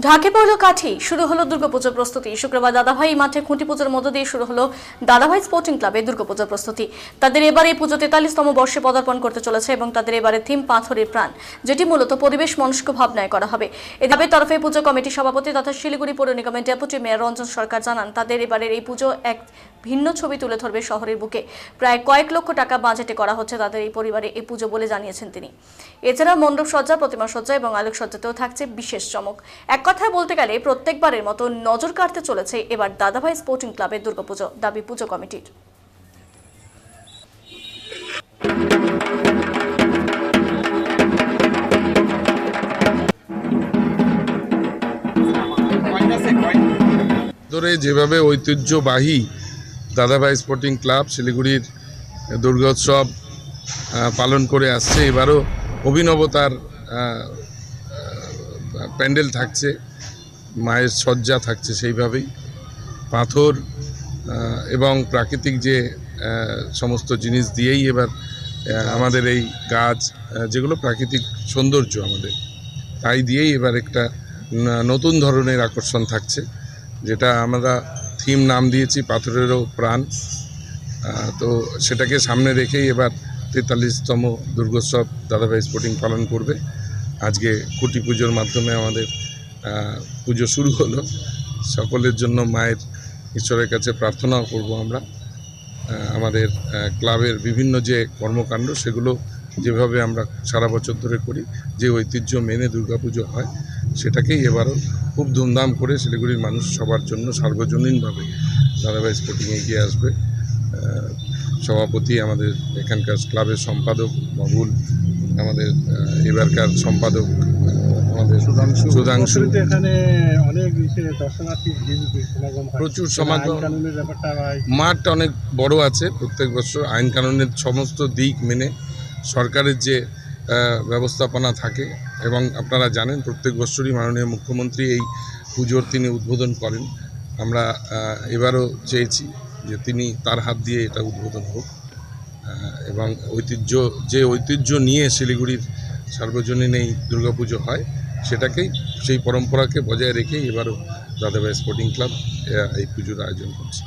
ঢাকে পড়ল কাঠি, শুরু হলো দুর্গাপুজোর প্রস্তুতি। শুক্রবার দাদাভাই মাঠে খুঁটি পুজোর মধ্য দিয়ে শুরু হলো দাদাভাই স্পোর্টিং ক্লাবের দুর্গাপুজোর প্রস্তুতি। তাদের এবার এই পুজো 43তম বর্ষে পদার্পণ করতে চলেছে এবং তাদের এবারে থিম পাথরের প্রাণ, যেটি মূলত পরিবেশ মনস্ক ভাবনায় করা হবে। এভাবে তরফে পুজো কমিটির সভাপতি তথা শিলিগুড়ি পৌর নিগমের ডেপুটি মেয়র রঞ্জন সরকার জানান, তাদের এবারের এই পুজো এক ভিন্ন ছবি তুলে ধরবে শহরের বুকে। প্রায় কয়েক লক্ষ টাকা বাজেটে করা হচ্ছে তাদের এই পরিবারে এই পুজো বলে জানিয়েছেন তিনি। এছাড়া মণ্ডপ সজ্জা, প্রতিমা সজ্জা এবং আলোক সজ্জাতেও থাকছে বিশেষ চমক। এক কথায় বলতে গেলে প্রত্যেকবারের মতো নজর কাটতে চলেছে এবার দাদাভাই স্পোর্টিং ক্লাবের দুর্গাপুজো, দাবি পুজো কমিটির। ধরে যেভাবে ঐতিহ্যবাহী দাদাভাই স্পোর্টিং ক্লাব শিলিগুড়ির দুর্গোৎসব পালন করে আসছে, এবারও অভিনবতার প্যান্ডেল থাকছে, মায়ের সজ্জা থাকছে সেইভাবেই। পাথর এবং প্রাকৃতিক যে সমস্ত জিনিস দিয়েই এবার আমাদের এই গাছ, যেগুলো প্রাকৃতিক সৌন্দর্য আমাদের, তাই দিয়েই এবার একটা নতুন ধরনের আকর্ষণ থাকছে, যেটা আমরা থিম নাম দিয়েছি পাথরেরও প্রাণ। তো সেটাকে সামনে রেখেই এবার 43তম দুর্গোৎসব দাদাভাই স্পোর্টিং পালন করবে। আজকে খুঁটি পুজোর মাধ্যমে আমাদের পুজো শুরু হলো। সকলের জন্য মায়ের ঈশ্বরের কাছে প্রার্থনা করব আমরা, আমাদের ক্লাবের বিভিন্ন যে কর্মকাণ্ড সেগুলো যেভাবে আমরা সারা বছর ধরে করি, যে ঐতিহ্য মেনে দুর্গাপুজো হয়, সেটাকেই এবারও খুব ধুমধাম করে শিলিগুড়ির মানুষ সবার জন্য সার্বজনীনভাবে দাদাভাই স্পোর্টিং এগিয়ে আসবে। সভাপতি আমাদের এখানকার ক্লাবের সম্পাদক বাবুল, আমাদের এবারকার সম্পাদক আমাদের সুধাংশু, এখানে অনেক প্রচুর সমাগম। মাঠটা অনেক বড় আছে, প্রত্যেক বছর আইন কানুনের সমস্ত দিক মেনে সরকারের যে ব্যবস্থাপনা থাকে, এবং আপনারা জানেন প্রত্যেক বছরই মাননীয় মুখ্যমন্ত্রী এই পুজোর তিনি উদ্বোধন করেন। আমরা এবারও চেয়েছি যে তিনি তার হাত দিয়ে এটা উদ্বোধন হোক, এবং ঐতিহ্য নিয়ে শিলিগুড়ির সার্বজনীন এই দুর্গাপুজো হয়, সেটাকেই, সেই পরম্পরাকে বজায় রেখেই এবারও দাদাভাই স্পোর্টিং ক্লাব এই পুজোর আয়োজন করছে।